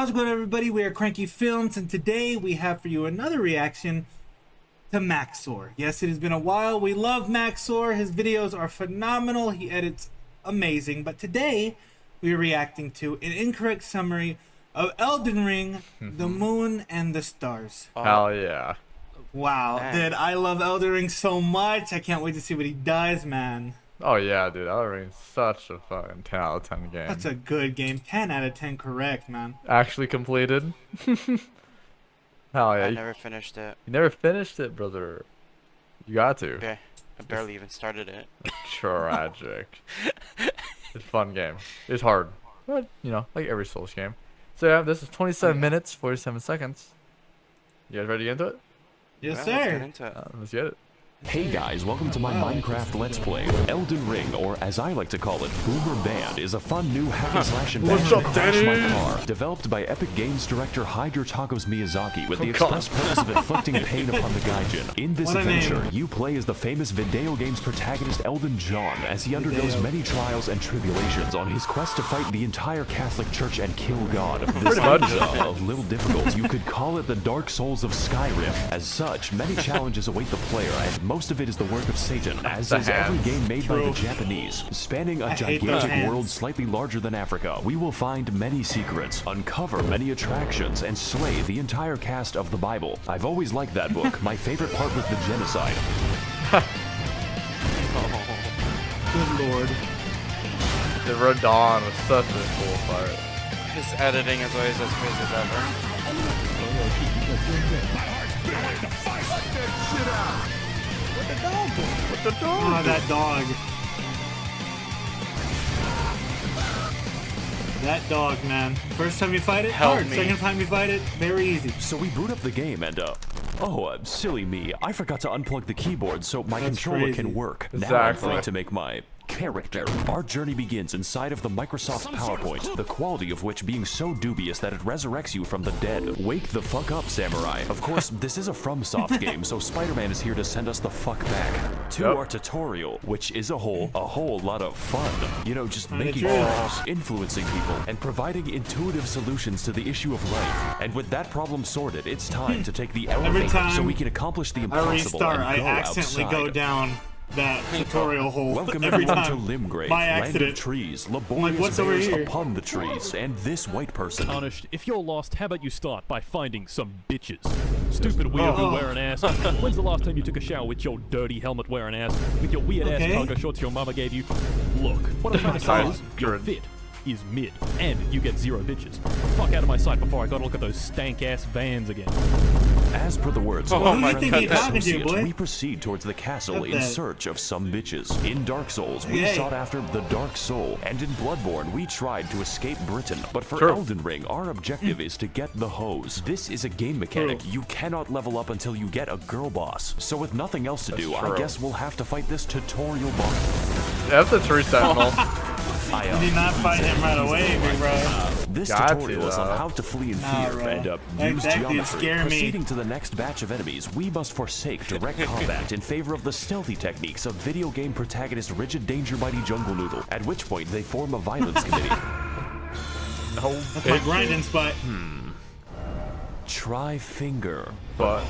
How's it going, everybody? We are Cranky Films, and today we have for you another reaction to Maxor. Yes, it has been a while. We love Maxor. His videos are phenomenal. He edits amazing. But today, we are reacting to an incorrect summary of Elden Ring, The Moon and the Stars. Hell yeah. Wow, dude, I love Elden Ring so much. I can't wait to see what he does, man. Oh yeah, dude. Elden Ring's such a fucking 10 out of 10 game. That's a good game. 10 out of 10 correct, man. Actually completed. Hell yeah. I never finished it. You never finished it, brother. You got to. Okay. I barely even started it. Tragic. It's a fun game. It's hard. But, you know, like every Souls game. So yeah, this is 27 minutes, 47 seconds. You guys ready to get into it? Yes, Let's sir. get into it. Let's get it. Hey guys, welcome to my Minecraft Let's Play. Elden Ring, or as I like to call it, Boomer Band, is a fun new hack and slash adventure Crash My Car, developed by Epic Games director Hideo Miyazaki with the express purpose of inflicting pain upon the Gaijin. In this adventure, you play as the famous video game's protagonist Elden John as he undergoes many trials and tribulations on his quest to fight the entire Catholic Church and kill God. This is a little difficult. You could call it the Dark Souls of Skyrim. As such, many challenges await the player, and most of it is the work of Satan, as is every game made by the Japanese. Spanning a gigantic world slightly larger than Africa, we will find many secrets, uncover many attractions, and slay the entire cast of the Bible. I've always liked that book. My favorite part was the genocide. Good lord. The Radon was such a cool part. His editing is always as crazy as ever. What the dog? Oh, that dog. That dog, man. First time you fight it, hard. Second time you fight it, very easy. So we boot up the game and, silly me. I forgot to unplug the keyboard so my controller can work. Now I'm free to make my character. Our journey begins inside of the Microsoft PowerPoint, the quality of which being so dubious that it resurrects you from the dead. Wake the fuck up, samurai. Of course, this is a FromSoft game, so Spider-Man is here to send us the fuck back. To our tutorial, which is a whole lot of fun. You know, just making friends, influencing people, and providing intuitive solutions to the issue of life. And with that problem sorted, it's time to take the elevator so we can accomplish the impossible I accidentally go down that tutorial hole. Welcome every everyone time. to Limgrave, by land accident. of trees, laborious bears upon the trees, and this white person. Tarnished, if you're lost, how about you start by finding some bitches? Stupid weirdo wearing ass. When's the last time you took a shower with your dirty helmet wearing ass? With your weird ass cargo shorts your mama gave you? Look, what I'm trying to say is, your fit is mid, and you get 0 bitches. Fuck out of my sight before I gotta look at those stank-ass vans again. As per the words of our friendly associate, we proceed towards the castle in search of some bitches. In Dark Souls, we sought after the Dark Soul, and in Bloodborne, we tried to escape Britain. But for Elden Ring, our objective is to get the hose. This is a game mechanic. You cannot level up until you get a girl boss. So with nothing else to do, I guess we'll have to fight this tutorial boss. That's the true sentinel. You did not fight him right away, big bro. This tutorial is on how to flee in fear and use geometry. Proceeding to the next batch of enemies, we must forsake direct combat in favor of the stealthy techniques of video game protagonist Rigid Danger Mighty Jungle Noodle, at which point they form a violence committee. That's my grinding spot. Try finger. But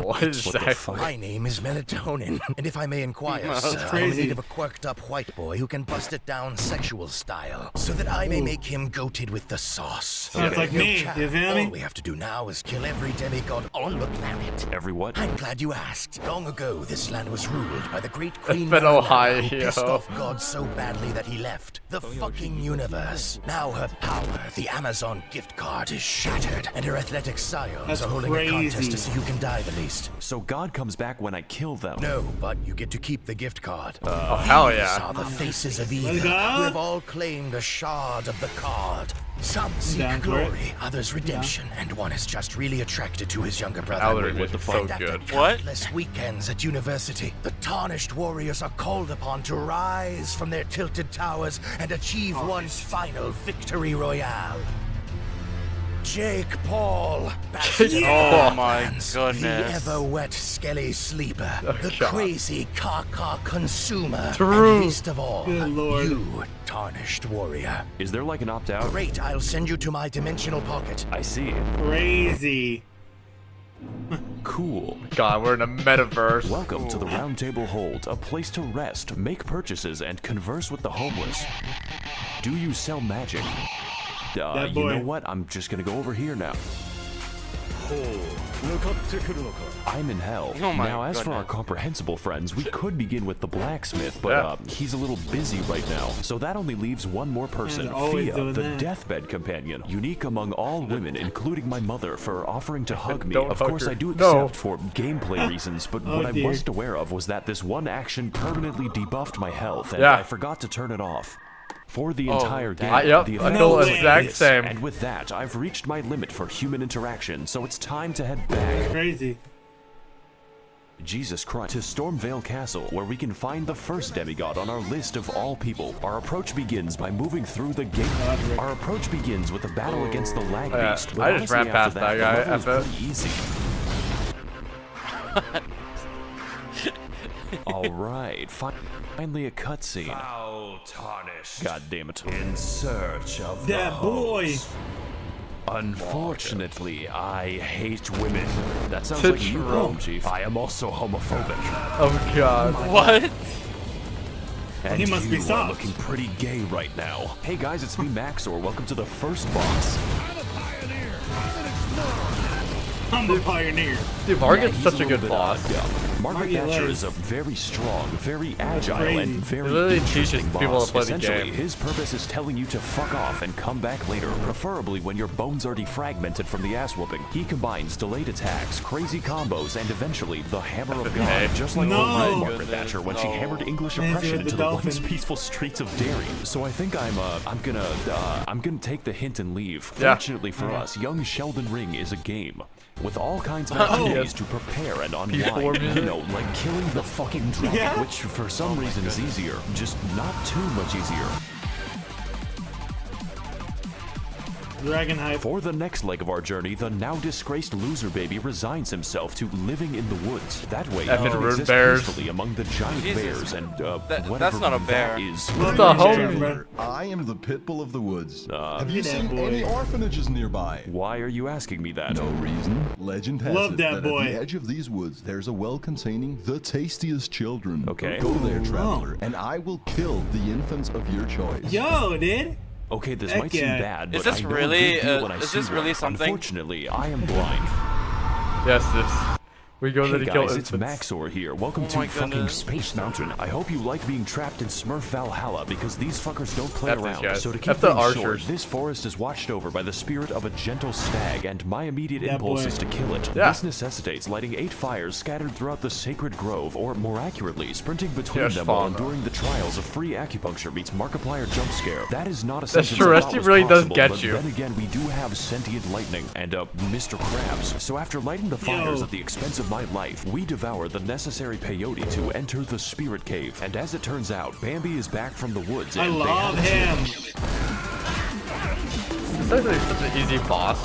what is that? My name is Melatonin, and if I may inquire, sir, I'm in need of a quirked up white boy who can bust it down sexual style, so that I may make him goated with the sauce. Sounds like me, you feel me? All we have to do now is kill every demigod on the planet. Every what? I'm glad you asked. Long ago, this land was ruled by the great Queen Ohio. who pissed off God so badly that he left the fucking universe. Now her power, the Amazon gift card, is shattered, and her athletic scions are holding a contest to see who can die the least. So God comes back when I kill them? No, but you get to keep the gift card. Oh, hell These yeah. are the faces of evil who have all claimed a shard of the card. Some seek glory, others redemption, and one is just really attracted to his younger brother. What the fuck? And after countless weekends at university, the tarnished warriors are called upon to rise from their tilted towers and achieve one's final victory royale. Jake Paul. Oh my The goodness. ever-wet skelly sleeper. The God. crazy caca consumer. True. And least of all, Good Lord. you, tarnished warrior. Is there like an opt-out? Great, I'll send you to my dimensional pocket. I see. Crazy. Cool. God, we're in a metaverse. Welcome to the Round Table Hold, a place to rest, make purchases, and converse with the homeless. Do you sell magic? That You boy. know what? I'm just gonna go over here now. I'm in hell. Oh my Now, as for our goodness. comprehensible friends, we could begin with the blacksmith, but Yeah. he's a little busy right now. So that only leaves one more person, they're always Fia, doing the that. deathbed companion, unique among all women, including my mother, for offering to hug me. Don't Of hug course, her. I do No. accept for gameplay reasons, but Oh, what I dear. wasn't aware of was that this one action permanently debuffed my health, and Yeah. I forgot to turn it off. For the Oh, entire damn. game, Yep, the I effect feel was the like exact this. same. And with that, I've reached my limit for human interaction, so it's time to head back. Crazy. Jesus Christ. To Stormvale Castle, where we can find the first demigod on our list of all people. Our approach begins by moving through the gate. Our approach begins with a battle against the lag Yeah, beast. I but just honestly, ran after past that guy, the level is F it. pretty easy. All right, finally a cutscene. Foul tarnished. God damn it. In search of That boy. Unfortunately, I hate women. That sounds To like you, true. Chrome Chief. I am also homophobic. Oh God. What? And He must be you are stopped. looking pretty gay right now. Hey guys, it's me, Maxor. Welcome to the first boss. I'm a pioneer. Dude, Margaret's he's such a little good bit, boss. yeah. Margaret Margaret Thatcher Lowe's. is a very strong, very agile, Crazy. and very He literally teaches interesting people boss. to play the Essentially, game. his purpose is telling you to fuck off and come back later, preferably when your bones are defragmented from the ass whooping. He combines delayed attacks, crazy combos, and eventually the Hammer of God, Hey. just like No. old Margaret Goodness, Thatcher when she no. hammered English Man, oppression you're the into the once dolphin. peaceful streets of Derry. So I think I'm gonna take the hint and leave. Yeah. Fortunately for us, young Sheldon Ring is a game with all kinds of Oh. activities to prepare and Peaceful unwind. music. You know, like killing the fucking dragon, Yeah. which for some reason is easier, just not too much easier. Dragon hype. For the next leg of our journey, the now disgraced loser baby resigns himself to living in the woods. That way, he Effing can rude exist bears. peacefully among the giant Jesus. bears and whatever that's not a bear. that is. What the hell? Bro. I am the pit bull of the woods. Have Look you at that seen boy. any orphanages nearby? Why are you asking me that? No reason. Legend has Love it that that, boy. at the edge of these woods, there's a well containing the tastiest children. Okay. Go there, Ooh, traveler, and I will kill the infants of your choice. Yo, dude. Okay, this Heck might seem yeah. bad, Is but this I know really, a good deal when I is see this really one. something? Unfortunately, I am blind. Yes, this. We go there Hey to kill guys, it's infants. Maxor here. Welcome Oh to my fucking goodness. Space Mountain. I hope you like being trapped in Smurf Valhalla because these fuckers don't play F these around. guys. So to keep F the things short, archers. this forest is watched over by the spirit of a gentle stag, and my immediate Yeah, impulse boy. is to kill it. Yeah. This necessitates lighting 8 fires scattered throughout the sacred grove, or more accurately, sprinting between Yes, them while Fawn. enduring the trials of free acupuncture meets Markiplier jump scare. That is not a That's sentence true, I Rusty thought was really does possible, get but you. Then again, we do have sentient lightning and Mr. Krabs. So after lighting the fires Yo. at the expense of my life, we devour the necessary peyote to enter the spirit cave. And as it turns out, Bambi is back from the woods. I And they love have- him. It's actually such an easy boss.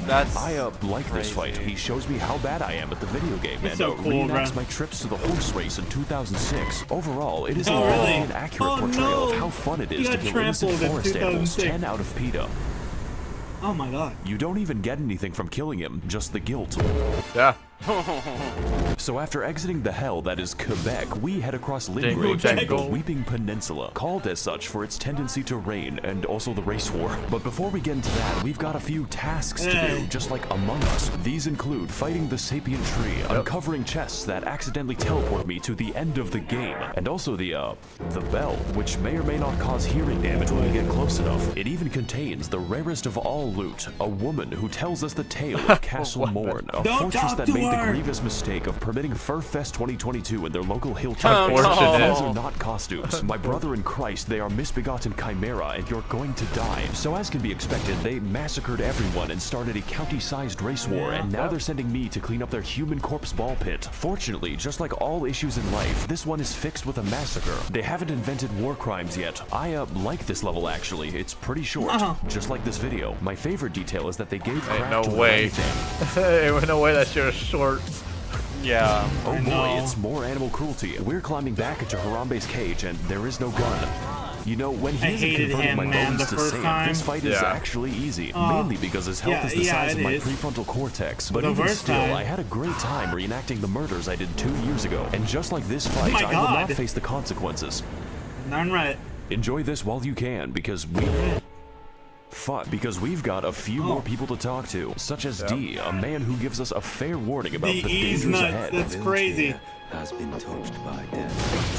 That's I like this fight. crazy. He shows me how bad I am at the video game He's and so cool, reenacts bro. my trips to the horse race in 2006. Overall, it is Oh, a really? an accurate Oh, portrayal no. of how fun it He is to got kill innocent trampled in forest animals. 2006. 10 out of PETA. Oh my god. You don't even get anything from killing him, just the guilt. Yeah. So after exiting the hell that is Quebec, we head across Jingle Lingrave to the jangle. Weeping Peninsula, called as such for its tendency to rain and also the race war. But before we get into that, we've got a few tasks to do, just like Among Us. These include fighting the sapient tree, uncovering chests that accidentally teleport me to the end of the game, and also the bell, which may or may not cause hearing damage when we get close enough. It even contains the rarest of all loot, a woman who tells us the tale of Castle Morn, a Don't fortress talk that to made made the are. grievous mistake of permitting Furfest 2022 in their local hilltop. Oh, no. These are not costumes. My brother in Christ, they are misbegotten chimera, and you're going to die. So as can be expected, they massacred everyone and started a county-sized race war, and now they're sending me to clean up their human corpse ball pit. Fortunately, just like all issues in life, this one is fixed with a massacre. They haven't invented war crimes yet. I like this level actually. It's pretty short, just like this video. My favorite detail is that they gave crap no to way. Ain't no way that shit was short. Yeah. Oh boy, it's more animal cruelty. We're climbing back into Harambe's cage, and there is no gun. You know, when he isn't converting my bones to sand, this fight is actually easy, mainly because his health is the size of my prefrontal cortex. But even still, I had a great time reenacting the murders I did 2 years ago. And just like this fight, I will not face the consequences. Darn right. Enjoy this while you can, because we've got a few more people to talk to, such as D, a man who gives us a fair warning about the dangers ahead. That's crazy. Has been touched by death.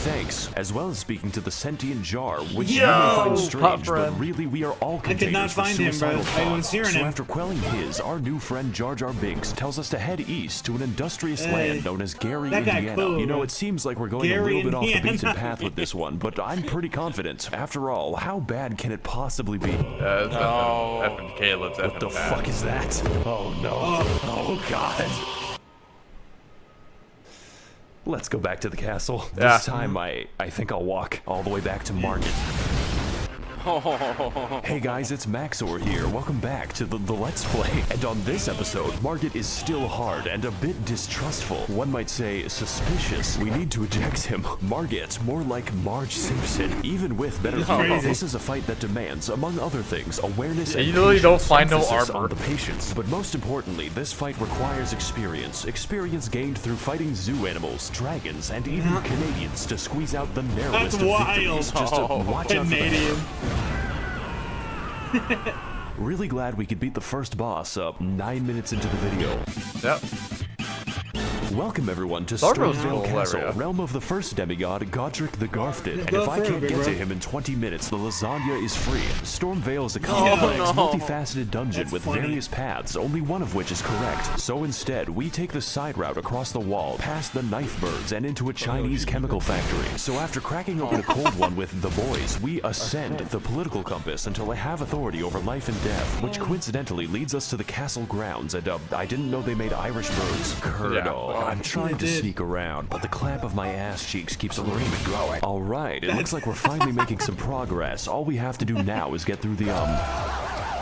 Thanks, as well as speaking to the sentient jar, which you may find strange, but really we are all containers. I could not find him, bro. I was hearing him. So after quelling his, our new friend Jar Jar Binks tells us to head east to an industrious land known as Gary, Indiana. Cool, you know, it seems like we're going a little bit off the beaten path with this one, but I'm pretty confident. After all, how bad can it possibly be? Effing Caleb's What the fuck is that? Oh no. Oh god. Let's go back to the castle. This time, I think I'll walk all the way back to Market. Hey guys, it's Maxor here. Welcome back to the Let's Play. And on this episode, Market is still hard and a bit distrustful. One might say suspicious. We need to eject him. Marget, more like Marge Simpson. Even with better gear, this is a fight that demands, among other things, awareness and you literally don't find no emphasis armor on the patience. But most importantly, this fight requires experience. Experience gained through fighting zoo animals, dragons, and even Canadians to squeeze out the narrowest of victories. Just to watch out for the Really glad we could beat the first boss up 9 minutes into the video. Yep. Welcome everyone to Starville's Stormvale cool Castle, area. realm of the first demigod, Godric the Garfted. And if I can't get to him in 20 minutes, the lasagna is free. Stormvale is a complex, multifaceted dungeon with various paths, only one of which is correct. So instead, we take the side route across the wall, past the knife birds, and into a Chinese chemical factory. So after cracking open a cold one with the boys, we ascend the political compass until I have authority over life and death, which coincidentally leads us to the castle grounds, and I didn't know they made Irish birds. Curdle. I'm trying to sneak around, but the clamp of my ass cheeks keeps screaming going. Alright, it looks like we're finally making some progress. All we have to do now is get through the,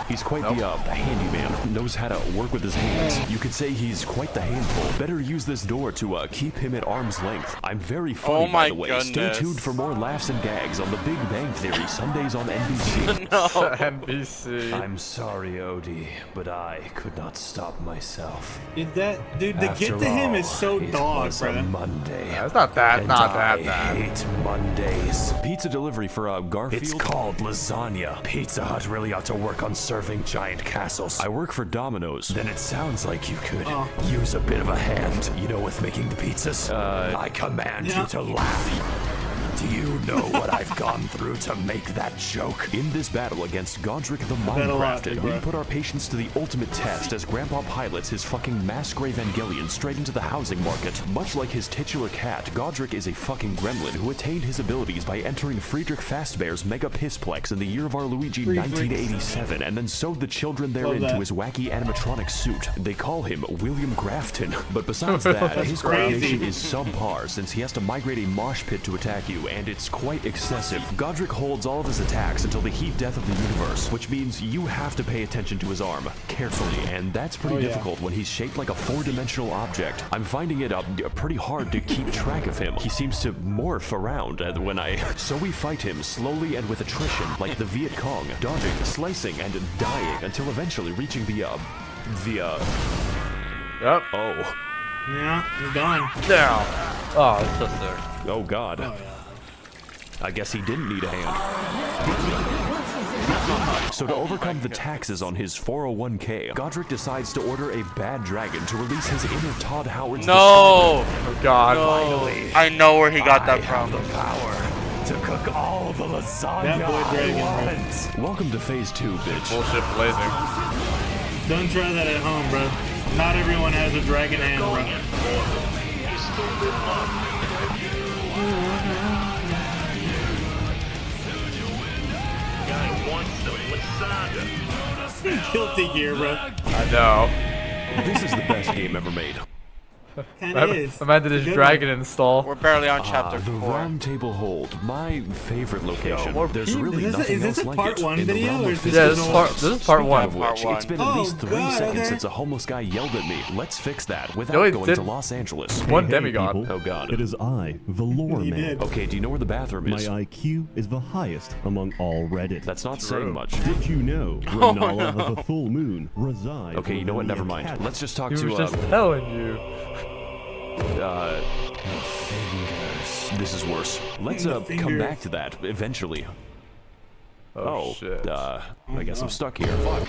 He's quite the handyman, knows how to work with his hands. You could say he's quite the handful. Better use this door to keep him at arm's length. I'm very funny, by the way. Goodness. Stay tuned for more laughs and gags on The Big Bang Theory, Sundays on NBC. NBC. I'm sorry, Odie, but I could not stop myself. Dude, to get to him is so it dog, was a brother. Monday. It's not that I bad. hate Mondays. Pizza delivery for Garfield. It's called lasagna. Pizza Hut really ought to work on serving giant castles. I work for Domino's. Then it sounds like you could use a bit of a hand, you know, with making the pizzas. I command you to laugh. Do you know what I've gone through to make that joke? In this battle against Godric the Minecrafted, we put our patience to the ultimate test as Grandpa pilots his fucking Masquerade Evangelion straight into the housing market. Much like his titular cat, Godric is a fucking gremlin who attained his abilities by entering Friedrich Fazbear's Mega Pissplex in the year of our Luigi 1987 and then sewed the children therein to his wacky animatronic suit. They call him William Grafton, but besides that, his coordination is subpar since he has to migrate a mosh pit to attack you, and it's quite excessive. Godric holds all of his attacks until the heat death of the universe, which means you have to pay attention to his arm carefully, and that's pretty difficult when he's shaped like a four-dimensional object. I'm finding it pretty hard to keep track of him. He seems to morph around when So we fight him slowly and with attrition, like the Viet Cong, dodging, slicing, and dying until eventually reaching the Yep. Oh. Yeah, he's gone. Down. Oh, it's just there. Oh god. I guess he didn't need a hand. So to overcome the taxes on his 401k, Godric decides to order a bad dragon to release his inner Todd Howard's No! Oh god. Finally, I know where he got that from. the power to cook all the lasagna That boy dragon, I want. Welcome to phase 2, bitch. Bullshit blazing. Don't try that at home, bro. Not everyone has a dragon hand, bro. Guilty gear, bro. I know. This is the best game ever made. Kinda is. Imagine this dragon install. We're barely on chapter The 4. Round Table Hold, my favorite location. more There's people. really Is nothing this else a like part it. 1 In the video, realm or of is Yeah, this this just is part Speaking 1. of which, Part it's been one. at least Oh, 3 God, seconds okay. since a homeless guy yelled at me. Let's fix that without only going did to Los Angeles. One Hey, demigod. people. Oh, God. It is I, the lore He man. did. Okay, do you know where the bathroom My is? IQ is the highest among all Reddit. That's not saying much. Did you know Renala of the Full Moon resides Okay, you know what? within the Never mind. academy? Let's just talk He to, was just telling you. This is worse. Let's The come fingers. back to that eventually. Oh, shit. I guess I'm stuck here. Fuck.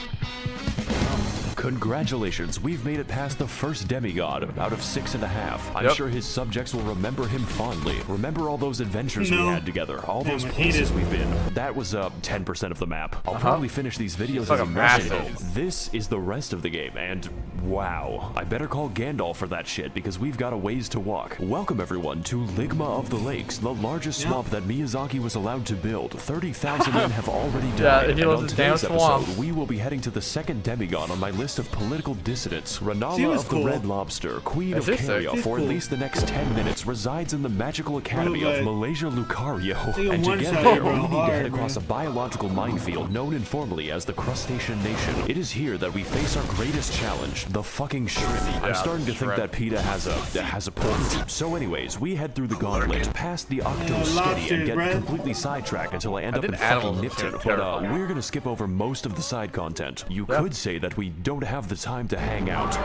Congratulations, we've made it past the first demigod out of 6.5. I'm Yep. sure his subjects will remember him fondly. Remember all those adventures we No. had together, all those Damn it, places he we've been. That was 10% of the map. I'll probably finish these videos like as a immersion. massive. This is the rest of the game, and wow. I better call Gandalf for that shit because we've got a ways to walk. Welcome everyone to Ligma of the Lakes, the largest swamp that Miyazaki was allowed to build. 30,000 men have already died. he and loves on his damn today's swamp. episode, we will be heading to the second demigod on my list of political dissidents. She Renala was of cool. the Red Lobster, Queen Is of this sick? Caria, She's for cool. at least the next 10 minutes, resides in the magical academy Bro, of but- Malaysia Lucario. Take a And to one get shot, there, bro, we need to hard, head across bro. a biological minefield known informally as the Crustacean Nation. It is here that we face our greatest challenge, the fucking shrimp. I'm starting to think shrimp. that PETA has a point. So anyways, we head through the gauntlet, past the Octo-Sketty, and get lobsters, completely sidetracked until I end up did in fucking animals Nipton. look But terrifying. we're gonna skip over most of the side content. You could say that we don't have the time to hang out.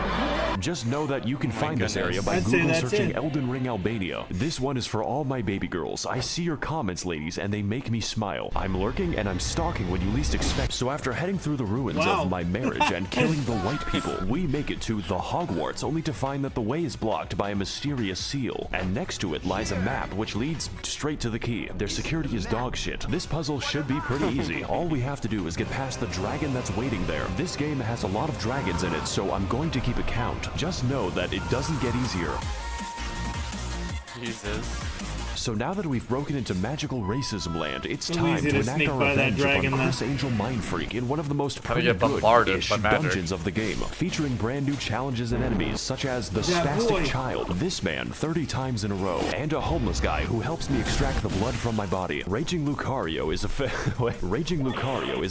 Just know that you can find this area by I'd say Google that's searching it. Elden Ring Albania. This one is for all my baby girls. I see your comments, ladies, and they make me smile. I'm lurking and I'm stalking when you least expect. So after heading through the ruins Wow. of my marriage and killing the white people, we make it to the Hogwarts, only to find that the way is blocked by a mysterious seal. And next to it lies a map which leads straight to the key. Their security is dog shit. This puzzle should be pretty easy. All we have to do is get past the dragon that's waiting there. This game has a lot of dragons in it, so I'm going to keep a count. Just know that it doesn't get easier. Jesus. So now that we've broken into magical racism land, it's So time easy to to enact sneak our by that revenge dragon, upon though. Chris Angel Mindfreak in one of the most How to pretty get bombarded good-ish by magic. dungeons of the game, featuring brand new challenges and enemies such as the Yeah, spastic boy. child, this man 30 times in a row, and a homeless guy who helps me extract the blood from my body. Raging Lucario is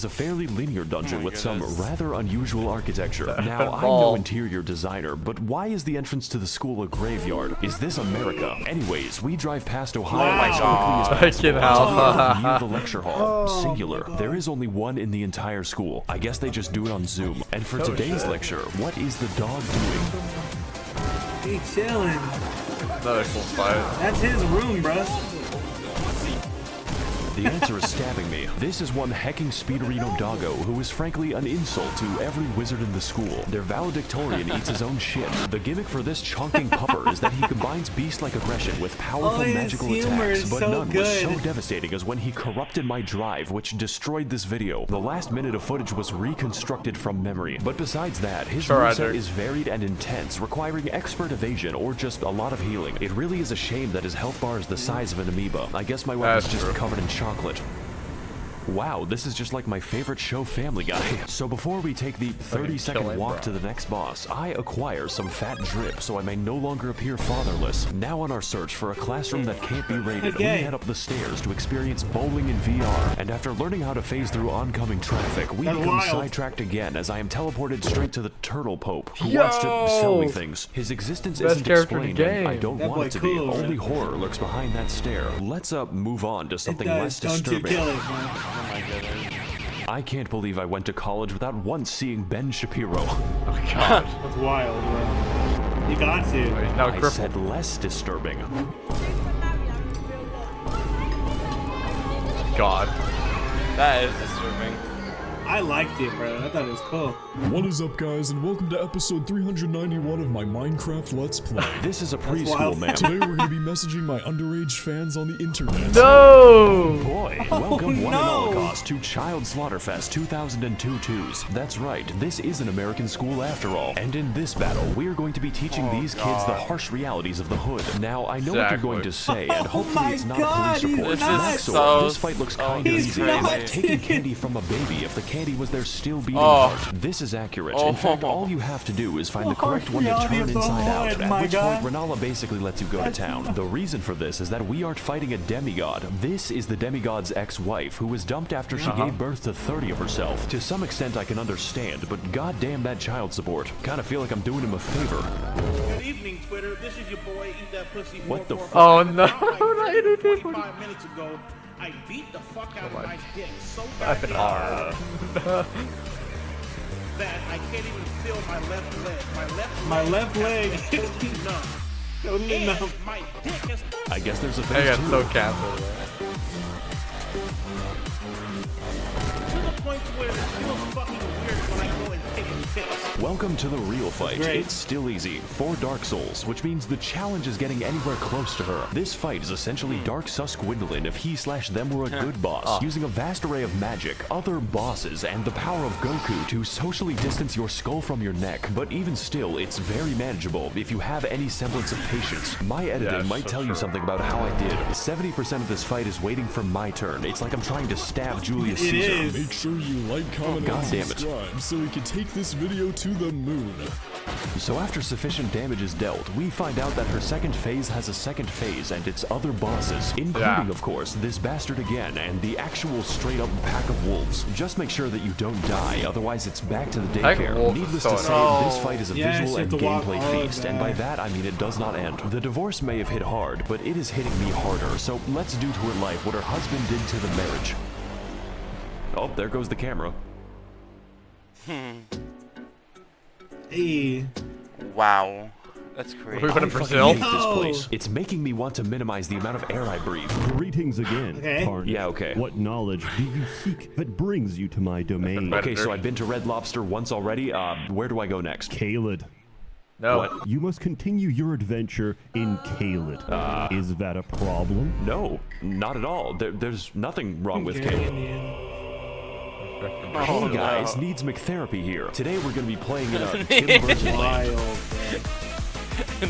a fairly linear dungeon with some rather unusual architecture. Now, I'm no Ball. interior designer, but why is the entrance to the school a graveyard? Is this America? Anyways, we drive past Ohio Wow. as quickly as I possible can until we help. are near the lecture hall. Singular. There is only one in the entire school. I guess they just do it on Zoom. And for today's lecture, what is the dog doing? He chilling. Another cool spot. That's his room, bruh. The answer is stabbing me. This is one hecking Speederino doggo who is frankly an insult to every wizard in the school. Their valedictorian eats his own shit. The gimmick for this chonking pupper is that he combines beast-like aggression with powerful his magical humor attacks, is but so none was so good. devastating as when he corrupted my drive, which destroyed this video. The last minute of footage was reconstructed from memory. But besides that, his Sure, moveset Roger. is varied and intense, requiring expert evasion or just a lot of healing. It really is a shame that his health bar is the size of an amoeba. I guess my weapon's That's just true. covered in chocolate. Wow, this is just like my favorite show, Family Guy. So before we take the 30-second killing, walk bro. to the next boss, I acquire some fat drip so I may no longer appear fatherless. Now on our search for a classroom that can't be raided, we Okay. head up the stairs to experience bowling in VR. And after learning how to phase through oncoming traffic, we That's become wild. sidetracked again as I am teleported straight to the Turtle Pope, who wants to sell me things. His existence Best isn't character in the explained, and I game. don't That want boy it to cool, be. man. Only horror lurks behind that stare. Let's move on to It something does. less Don't you disturbing. kill it, man. Oh my goodness. I can't believe I went to college without once seeing Ben Shapiro. Oh God. That's wild, bro. You got to. He's now I crippled. said less disturbing. God. That is disturbing. I liked it, bro. I thought it was cool. What is up, guys, and welcome to episode 391 of my Minecraft Let's Play. This is a preschool, man. Today we're going to be messaging my underage fans on the internet. No! Boy, welcome one and Holocaust to Child Slaughterfest 2002-2s. That's right, this is an American school after all. And in this battle, we're going to be teaching these kids the harsh realities of the hood. Now, I know what you're going to say, and hopefully it's not a police report. Maxor, this fight looks kind of easy. Like taking candy from a baby if the candy was their still beating heart. This is accurate. In fact, all you have to do is find the correct one to turn inside out, at which point Renala basically lets you go to town. The reason for this is that we aren't fighting a demigod. This is the demigod's ex-wife, who was dumped after she gave birth to 30 of herself. To some extent, I can understand, but goddamn that child support. Kinda feel like I'm doing him a favor. Good evening, Twitter. This is your boy, Eat That Pussy. What the fuck? Oh no! 45 minutes ago, I beat the fuck out of my dick so goddamn hard that I can't even feel my left leg. My left leg is totally numb. My dick is... I guess there's a I phase got 2. so canceled. To the point where it feels fucking weird when I go and take a piss. Welcome to the real fight. It's still easy. 4 Dark Souls, which means the challenge is getting anywhere close to her. This fight is essentially Dark Susquindlin if he/them were a good boss, using a vast array of magic, other bosses, and the power of Goku to socially distance your skull from your neck. But even still, it's very manageable if you have any semblance of patience. My editing might tell you something about how I did. 70% of this fight is waiting for my turn. It's like I'm trying to stab Julius Caesar. Make sure you like, comment, and subscribe so we can take this video to the moon. So after sufficient damage is dealt, we find out that her second phase has a second phase and its other bosses, including, of course, this bastard again and the actual straight-up pack of wolves. Just make sure that you don't die, otherwise it's back to the daycare. Needless to say, this fight is a visual and gameplay feast, and by that I mean it does not end. The divorce may have hit hard, but it is hitting me harder, so let's do to her life what her husband did to the marriage. Oh, there goes the camera. Hey. Wow. That's crazy. We're going to Brazil? Hate this place. It's making me want to minimize the amount of air I breathe. Greetings again, Carnage. Yeah, okay. What knowledge do you seek that brings you to my domain? Okay, so I've been to Red Lobster once already. Where do I go next? Caelid. No. What? You must continue your adventure in Caelid. Is that a problem? No, not at all. There's nothing wrong with Caelid. Hey guys, needs McTherapy here. Today we're going to be playing in a Tim Burton land.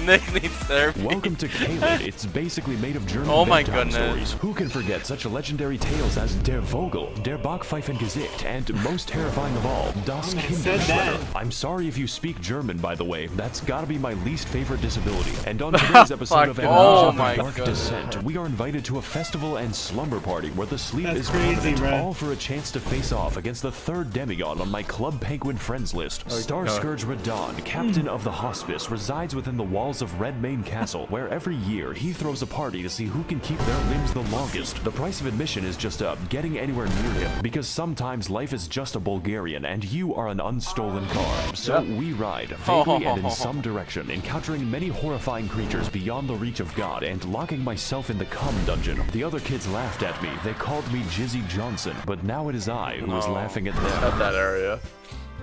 Nick needs therapy. Welcome to Caelid. It's basically made of German bedtime stories. Who can forget such legendary tales as Der Vogel, Der Bachpfeifengesicht, and most terrifying of all, Das Kinderschwetter. I'm sorry if you speak German, by the way. That's gotta be my least favorite disability. And on today's episode of Amnesia: Dark Descent, we are invited to a festival and slumber party where the sleep is prominent, all for a chance to face off against the third demigod on my Club Penguin friends list. Star Scourge Radon, captain of the hospice, resides within the walls of Redmane Castle, where every year he throws a party to see who can keep their limbs the longest. The price of admission is just getting anywhere near him, because sometimes life is just a Bulgarian and you are an unstolen car. So we ride, vaguely and in some direction, encountering many horrifying creatures beyond the reach of God and locking myself in the cum dungeon. The other kids laughed at me. They called me Jizzy Johnson, but now it is I who is laughing at them. At that area.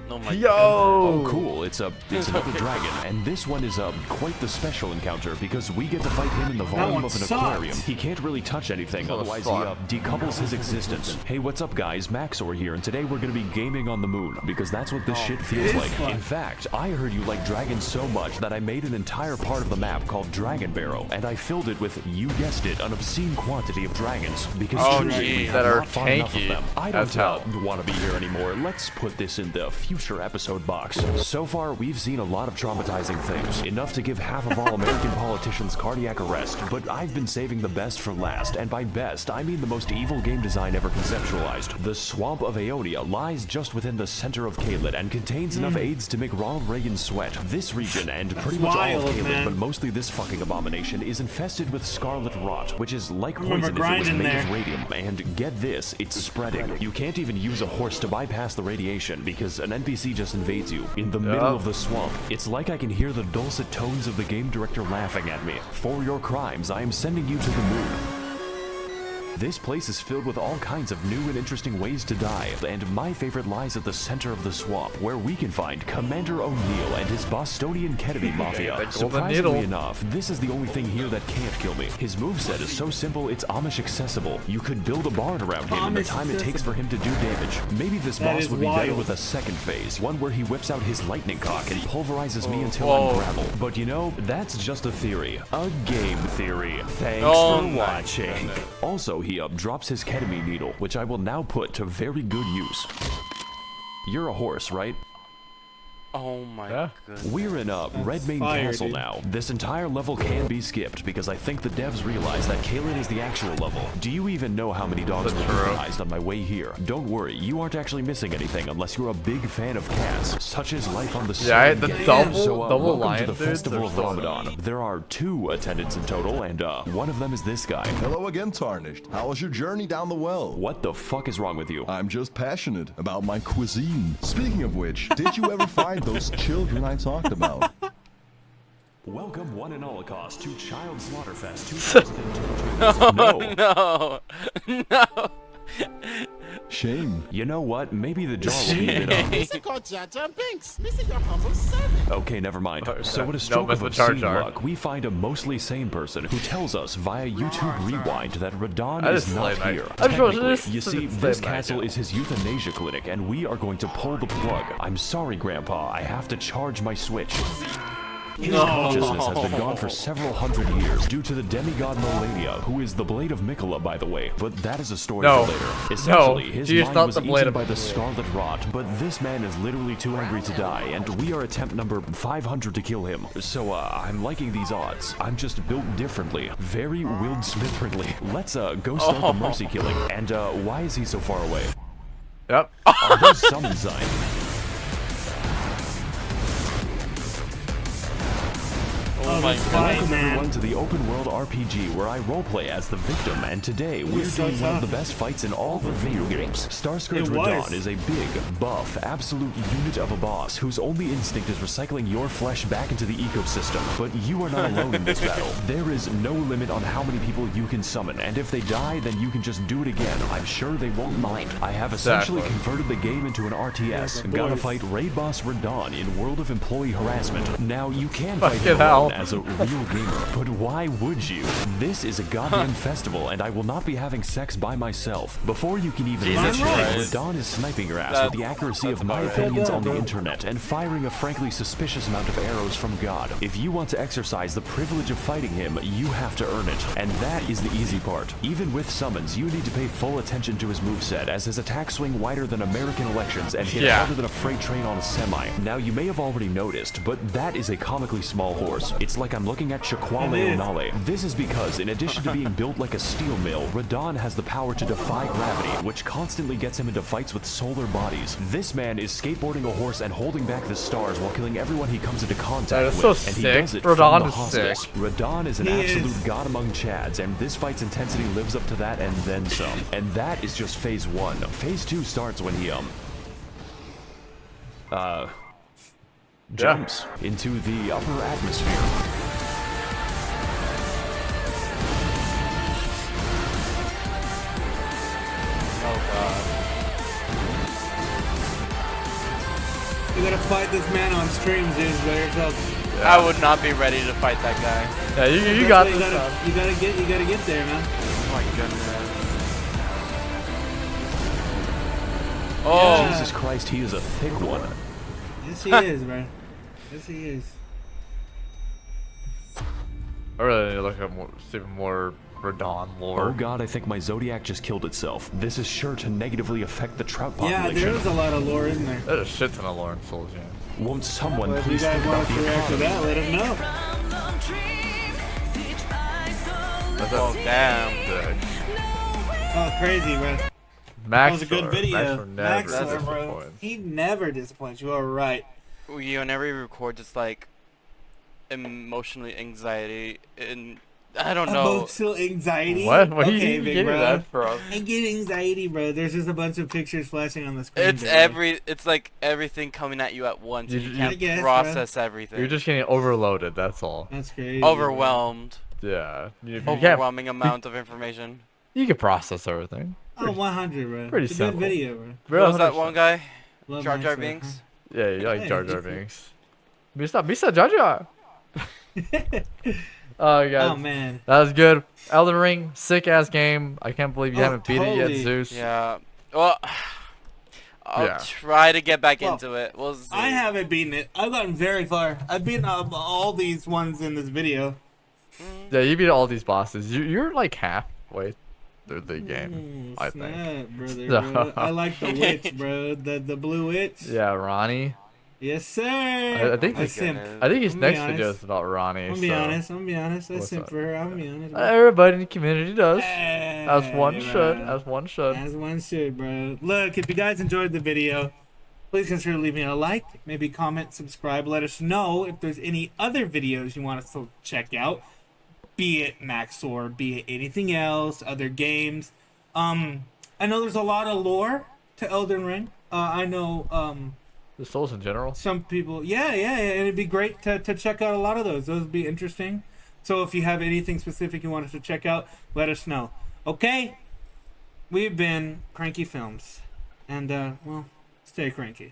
Oh my Yo! Oh, cool. It's another dragon, and this one is quite the special encounter because we get to fight him in the volume of an aquarium. He can't really touch anything, otherwise he decouples his existence. Hey, what's up, guys? Maxor here, and today we're gonna be gaming on the moon because that's what this shit feels like. In fact, I heard you like dragons so much that I made an entire part of the map called Dragon Barrow, and I filled it with, you guessed it, an obscene quantity of dragons because we have not fought enough of them. I don't want to be here anymore. Let's put this in the future episode box. So far, we've seen a lot of traumatizing things, enough to give half of all American politicians cardiac arrest, but I've been saving the best for last, and by best, I mean the most evil game design ever conceptualized. The Swamp of Aeonia lies just within the center of Caelid and contains enough AIDS to make Ronald Reagan sweat. This region, and pretty much all of Caelid, but mostly this fucking abomination, is infested with scarlet rot, which is like poison if it was made of radium, and get this, it's spreading. You can't even use a horse to bypass the radiation because an NPC just invades you in the middle of the swamp. It's like I can hear the dulcet tones of the game director laughing at me. For your crimes, I am sending you to the moon. This place is filled with all kinds of new and interesting ways to die, and my favorite lies at the center of the swamp, where we can find Commander O'Neill and his Bostonian ketamine mafia. Surprisingly enough, this is the only thing here that can't kill me. His moveset is so simple, it's Amish accessible. You could build a barn around him in the time it takes for him to do damage. Maybe this boss would be better with a second phase, one where he whips out his lightning cock and pulverizes me until I'm gravel. But you know, that's just a theory. A game theory. Thanks for watching. Also, he drops his ketamine needle, which I will now put to very good use. You're a horse, right? Oh my goodness. We're in Redmane Castle now. This entire level can be skipped because I think the devs realize that Caelid is the actual level. Do you even know how many dogs were euthanized on my way here? Don't worry, you aren't actually missing anything unless you're a big fan of cats, such as life on the sea. Yeah, the double welcome lion to the Festival of Ramadan. There are 2 attendants in total, and one of them is this guy. Hello again, Tarnished. How was your journey down the well? What the fuck is wrong with you? I'm just passionate about my cuisine. Speaking of which, did you ever find those children I talked about? Welcome one and Holocaust to Child Slaughterfest 2022. No. Shame. You know what? Maybe the jar will be it up. Listen, called Jar Jar Binks. Listen, your humble servant. Okay, never mind. So with a stroke of obscene luck, we find a mostly sane person who tells us via YouTube Rewind that Radon is not here. Technically, you see, this castle is his euthanasia clinic, and we are going to pull the plug. I'm sorry, Grandpa. I have to charge my Switch. His consciousness has been gone for several hundred years due to the demigod Melania, who is the Blade of Mikola, by the way, but that is a story for later. Essentially, his mind was eaten by the Scarlet Rot, but this man is literally too angry to die, and we are attempt number 500 to kill him. So, I'm liking these odds. I'm just built differently. Very Will Smith-friendly. Let's, go start the mercy killing. And, why is he so far away? Yep. Are those summon signs? Oh my God. Welcome everyone to the open world RPG where I roleplay as the victim, and today we're doing one of the best fights in all the video games. Starscourge Radon is a big, buff, absolute unit of a boss whose only instinct is recycling your flesh back into the ecosystem. But you are not alone in this battle. There is no limit on how many people you can summon, and if they die, then you can just do it again. I'm sure they won't mind. I have essentially converted the game into an RTS. Gotta fight Raid Boss Radon in World of Employee Harassment. Now, you can fight him alone as a real gamer, but why would you? This is a goddamn festival, and I will not be having sex by myself. Before you can even mention it, Radon is sniping your ass with the accuracy of my opinions on the internet and firing a frankly suspicious amount of arrows from God. If you want to exercise the privilege of fighting him, you have to earn it, and that is the easy part. Even with summons, you need to pay full attention to his moveset, as his attack swing wider than American elections and hit harder than a freight train on a semi. Now, you may have already noticed, but that is a comically small horse. It's like I'm looking at Shaquale O'Nale. This is because, in addition to being built like a steel mill, Radon has the power to defy gravity, which constantly gets him into fights with solar bodies. This man is skateboarding a horse and holding back the stars while killing everyone he comes into contact with, and he does it from the hostiles. Radon is an absolute god among Chads, and this fight's intensity lives up to that and then some. And that is just phase 1. Phase 2 starts when he, jumps into the upper atmosphere. You gotta fight this man on stream, dude. By yourself. Yeah. I would not be ready to fight that guy. Yeah, you got this. You gotta get there, man. Oh my goodness. Oh, Jesus Christ, he is a thick one. Yes, he is, bro. Yes, he is. I really need to look up even more Radon lore. Oh god, I think my Zodiac just killed itself. This is sure to negatively affect the trout population. Yeah, there is a lot of lore in there. There's a shit ton of lore in Souls, yeah. Won't someone well, please think about the react to that, let him know. Oh, damn. Oh, crazy, man. Maxor. That was a good video. Maxor, bro. He never disappoints. You are right. Whenever you record, just like emotionally anxiety and I don't know. Emotional anxiety. What? What are okay, you big getting bro. that from? I get anxiety, bro. There's just a bunch of pictures flashing on the screen. It's it's like everything coming at you at once. You can't process everything. You're just getting overloaded. That's all. That's crazy. Overwhelmed. Yeah. Overwhelming amount of information. You can process everything. Oh, 100, bro. Pretty it's a simple. good video, bro. What was that one guy? Love Jar Jar Maxor, Binks? Yeah, you like Hey. Jar Jar Binks. Misa Jar Jar. Oh, guys. Oh, man. That was good. Elden Ring, sick ass game. I can't believe you haven't beat it yet, Zeus. Yeah. Well, I'll try to get back into it. We'll see. I haven't beaten it. I've gotten very far. I've beaten all these ones in this video. Yeah, you beat all these bosses. You're like halfway through the game, I think. Snap, brother, bro. I like the witch, bro. The blue witch. Yeah, Ronnie. Yes, sir. I think I simp. I think his I'm next gonna be video honest. is about Ronnie. I'm gonna be honest. I simp for her. I'm gonna be honest. Bro. Everybody in the community does. Hey, As one bro. should. As one should. As one should, bro. Look, if you guys enjoyed the video, please consider leaving a like, maybe comment, subscribe. Let us know if there's any other videos you want us to check out. Be it Maxor, be it anything else, other games. I know there's a lot of lore to Elden Ring. I know the Souls in general. Some people, yeah, and it'd be great to check out a lot of those. Those would be interesting. So if you have anything specific you want us to check out, let us know. Okay? We've been Cranky Films. And, well, stay cranky.